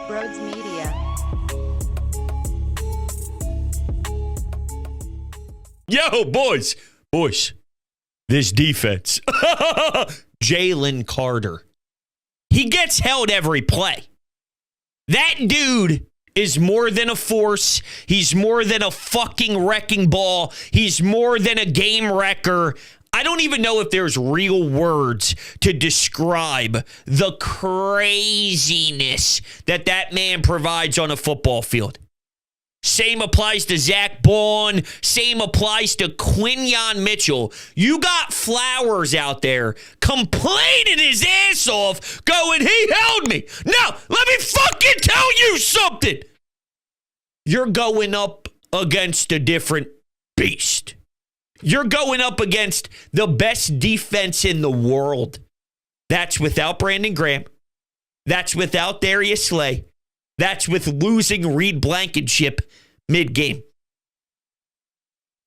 Brodes Media. Yo, boys, this defense. Jalen Carter. He gets held every play. That dude is more than a force. He's more than a fucking wrecking ball. He's more than a game wrecker. I don't even know if there's real words to describe the craziness that man provides on a football field. Same applies to Zach Bond. Same applies to Quinyon Mitchell. You got Flowers out there complaining his ass off, going, he held me. No, let me fucking tell you something. You're going up against a different beast. You're going up against the best defense in the world. That's without Brandon Graham. That's without Darius Slay. That's with losing Reed Blankenship mid-game.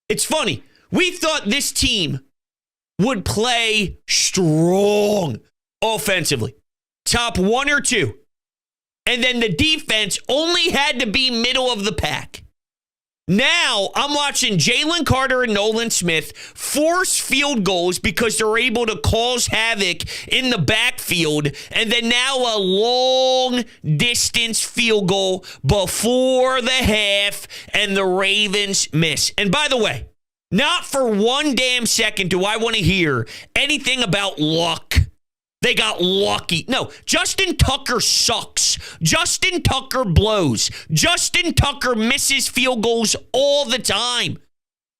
It's funny. We thought this team would play strong offensively. Top one or two. And then the defense only had to be middle of the pack. Now, I'm watching Jalen Carter and Nolan Smith force field goals because they're able to cause havoc in the backfield. And then now a long-distance field goal before the half, and the Ravens miss. And by the way, not for one damn second do I want to hear anything about luck. They got lucky. No, Justin Tucker sucks. Justin Tucker blows. Justin Tucker misses field goals all the time.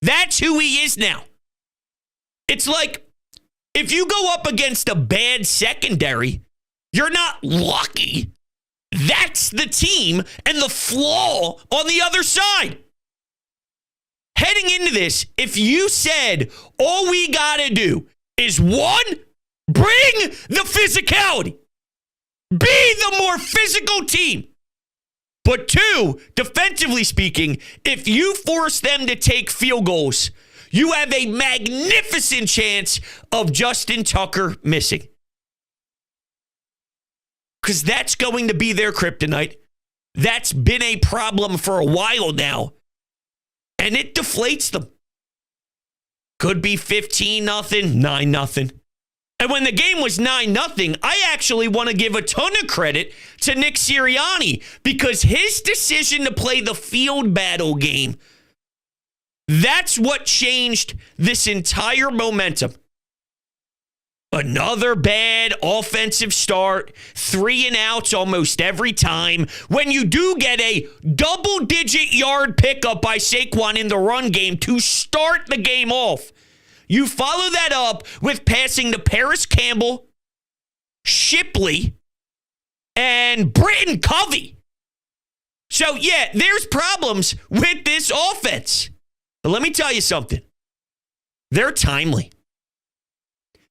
That's who he is now. It's like if you go up against a bad secondary, you're not lucky. That's the team and the flaw on the other side. Heading into this, if you said all we got to do is one, bring the physicality. Be the more physical team. But two, defensively speaking, if you force them to take field goals, you have a magnificent chance of Justin Tucker missing. Because that's going to be their kryptonite. That's been a problem for a while now. And it deflates them. Could be 15-0, 9-0. And when the game was 9-0, I actually want to give a ton of credit to Nick Sirianni because his decision to play the field battle game, that's what changed this entire momentum. Another bad offensive start, 3 and outs almost every time. When you do get a double-digit yard pickup by Saquon in the run game to start the game off, you follow that up with passing to Paris Campbell, Shipley, and Britton Covey. So, yeah, there's problems with this offense. But let me tell you something. They're timely.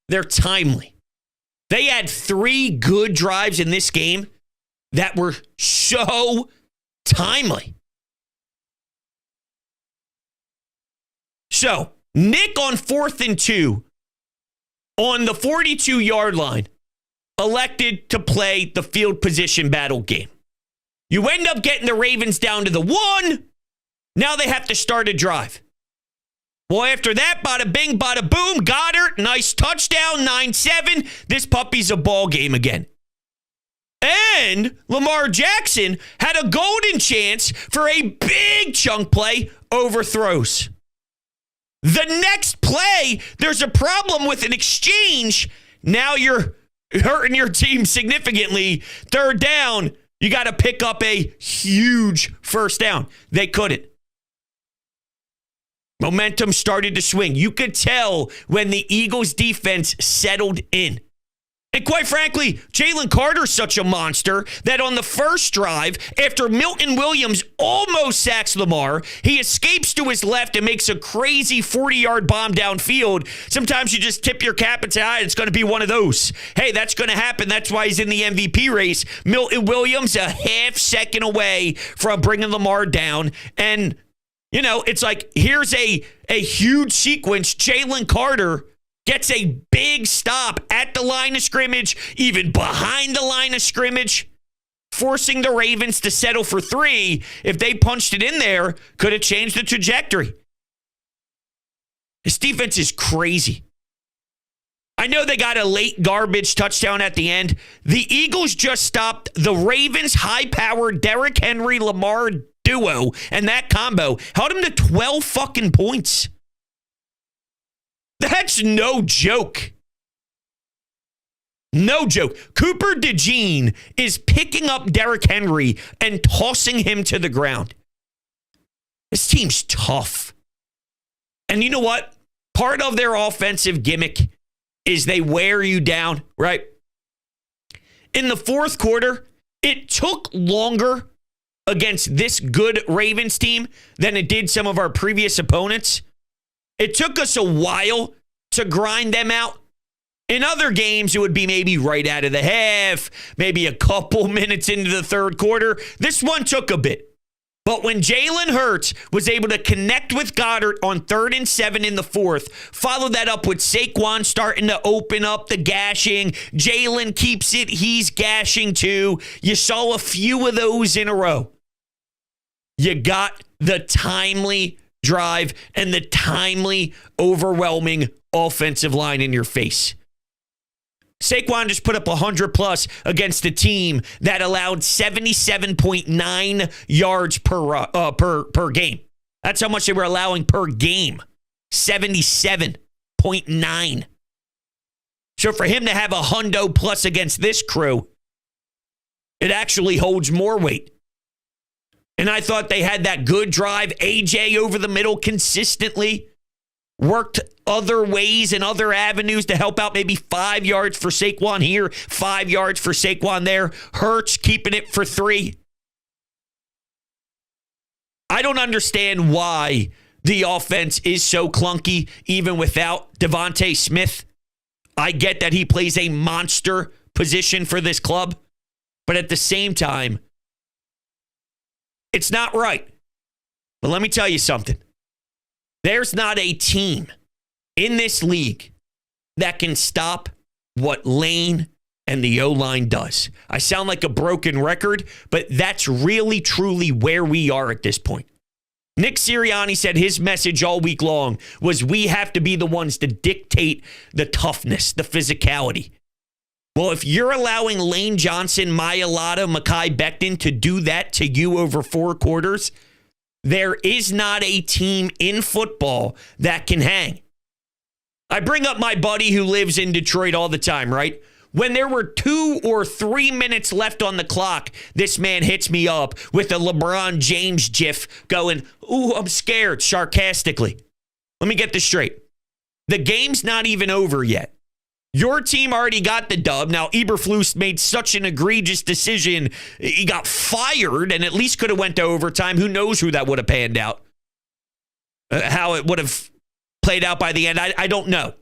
They're timely. They had 3 good drives in this game that were so timely. So, Nick on 4th and 2 on the 42-yard line elected to play the field position battle game. You end up getting the Ravens down to the 1. Now they have to start a drive. Well, after that, bada bing, bada boom, Goddard, nice touchdown, 9-7. This puppy's a ball game again. And Lamar Jackson had a golden chance for a big chunk play, overthrows. The next play, there's a problem with an exchange. Now you're hurting your team significantly. 3rd down, you got to pick up a huge first down. They couldn't. Momentum started to swing. You could tell when the Eagles defense settled in. And quite frankly, Jalen Carter's such a monster that on the first drive, after Milton Williams almost sacks Lamar, he escapes to his left and makes a crazy 40-yard bomb downfield. Sometimes you just tip your cap and say, it's going to be one of those. Hey, that's going to happen. That's why he's in the MVP race. Milton Williams a half second away from bringing Lamar down. And, you know, it's like, here's a huge sequence. Jalen Carter gets a big stop at the line of scrimmage, even behind the line of scrimmage. forcing the Ravens to settle for 3. If they punched it in there, could have changed the trajectory. This defense is crazy. I know they got a late garbage touchdown at the end. The Eagles just stopped the Ravens' high-powered Derrick Henry-Lamar duo, and that combo held them to 12 fucking points. That's no joke. No joke. Cooper DeJean is picking up Derrick Henry and tossing him to the ground. This team's tough. And you know what? Part of their offensive gimmick is they wear you down, right? In the fourth quarter, it took longer against this good Ravens team than it did some of our previous opponents. It took us a while to grind them out. In other games, it would be maybe right out of the half, maybe a couple minutes into the third quarter. This one took a bit. But when Jalen Hurts was able to connect with Goddard on 3rd and 7 in the fourth, follow that up with Saquon starting to open up the gashing. Jalen keeps it. He's gashing too. You saw a few of those in a row. You got the timely drive and the timely, overwhelming offensive line in your face. Saquon just put up 100+ against a team that allowed 77.9 yards per game. That's how much they were allowing per game. 77.9. So for him to have a hundo plus against this crew, it actually holds more weight. And I thought they had that good drive. AJ over the middle consistently. Worked other ways and other avenues to help out, maybe 5 yards for Saquon here, 5 yards for Saquon there. Hurts keeping it for 3. I don't understand why the offense is so clunky, even without Devontae Smith. I get that he plays a monster position for this club, but at the same time, it's not right. But let me tell you something. There's not a team in this league that can stop what Lane and the O-line does. I sound like a broken record, but that's really, truly where we are at this point. Nick Sirianni said his message all week long was we have to be the ones to dictate the toughness, the physicality. Well, if you're allowing Lane Johnson, Mailata, Mekhi Becton to do that to you over 4 quarters, there is not a team in football that can hang. I bring up my buddy who lives in Detroit all the time, right? When there were 2 or 3 minutes left on the clock, this man hits me up with a LeBron James gif going, "Ooh, I'm scared," sarcastically. Let me get this straight. The game's not even over yet. Your team already got the dub. Now, Eberflus made such an egregious decision. He got fired and at least could have went to overtime. Who knows who that would have panned out? How it would have played out by the end, I don't know.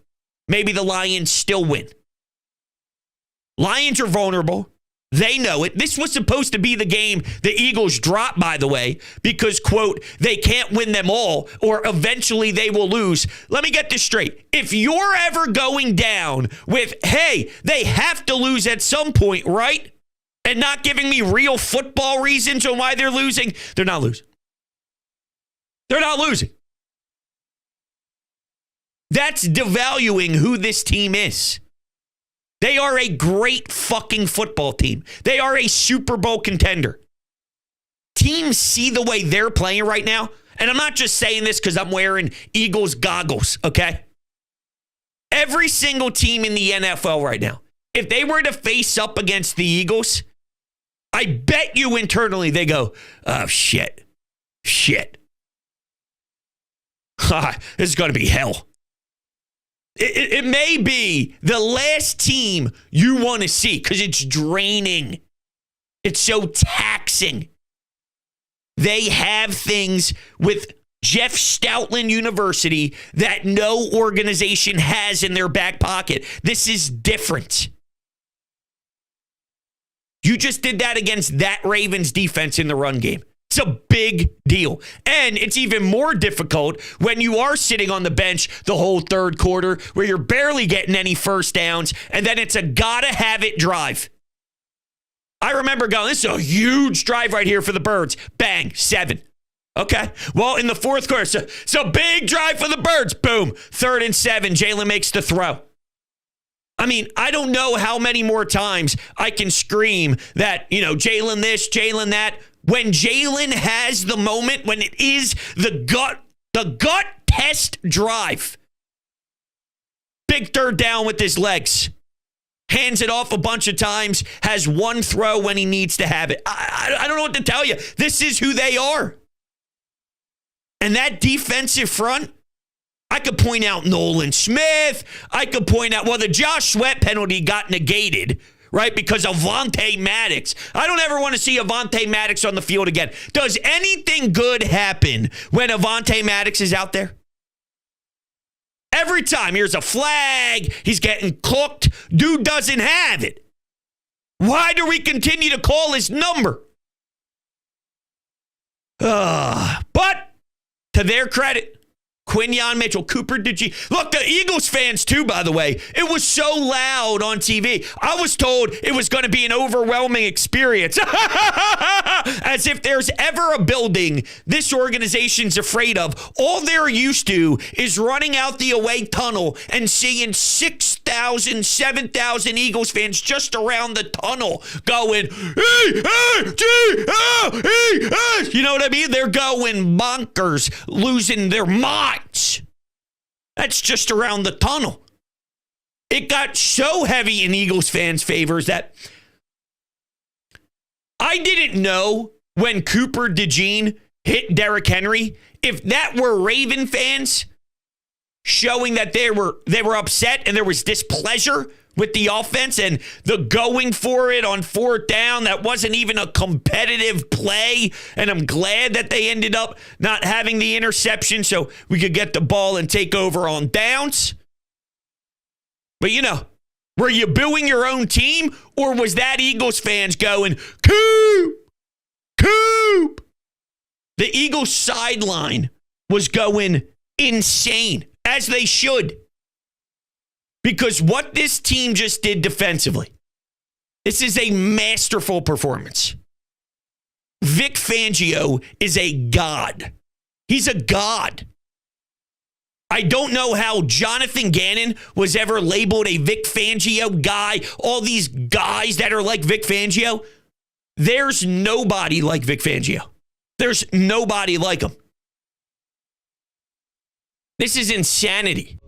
Maybe the Lions still win. Lions are vulnerable. They know it. This was supposed to be the game the Eagles dropped, by the way, because, quote, they can't win them all or eventually they will lose. Let me get this straight. If you're ever going down with, hey, they have to lose at some point, right? And not giving me real football reasons on why they're losing, they're not losing. They're not losing. That's devaluing who this team is. They are a great fucking football team. They are a Super Bowl contender. Teams see the way they're playing right now, and I'm not just saying this because I'm wearing Eagles goggles, okay? Every single team in the NFL right now, if they were to face up against the Eagles, I bet you internally they go, oh, shit. This is going to be hell. It may be the last team you want to see because it's draining. It's so taxing. They have things with Jeff Stoutland University that no organization has in their back pocket. This is different. You just did that against that Ravens defense in the run game. It's a big deal. And it's even more difficult when you are sitting on the bench the whole third quarter where you're barely getting any first downs, and then it's a gotta have it drive. I remember going, this is a huge drive right here for the Birds. Bang, 7. Okay. Well, in the fourth quarter, so big drive for the Birds. Boom. 3rd and 7. Jalen makes the throw. I mean, I don't know how many more times I can scream that, Jalen this, Jalen that. When Jalen has the moment, when it is the gut test drive. Big 3rd down with his legs. Hands it off a bunch of times. Has one throw when he needs to have it. I don't know what to tell you. This is who they are. And that defensive front, I could point out Nolan Smith. I could point out, the Josh Sweat penalty got negated, right? Because of Avonte Maddox. I don't ever want to see Avonte Maddox on the field again. Does anything good happen when Avonte Maddox is out there? Every time, here's a flag. He's getting cooked. Dude doesn't have it. Why do we continue to call his number? But to their credit, Quinyon Mitchell, Cooper DeJean. Look, the Eagles fans too, by the way. It was so loud on TV. I was told it was going to be an overwhelming experience. As if there's ever a building this organization's afraid of. All they're used to is running out the away tunnel and seeing 6,000, 7,000 Eagles fans just around the tunnel going, E-A-G-L-E-S. You know what I mean? They're going bonkers, losing their minds. That's just around the tunnel. It got so heavy in Eagles fans' favors that I didn't know when Cooper DeJean hit Derrick Henry if that were Raven fans showing that they were upset and there was displeasure with the offense and the going for it on 4th down. That wasn't even a competitive play. And I'm glad that they ended up not having the interception so we could get the ball and take over on downs. But, were you booing your own team or was that Eagles fans going, Coop, Coop? The Eagles sideline was going insane, as they should. Because what this team just did defensively, this is a masterful performance. Vic Fangio is a god. He's a god. I don't know how Jonathan Gannon was ever labeled a Vic Fangio guy. All these guys that are like Vic Fangio. There's nobody like Vic Fangio. There's nobody like him. This is insanity.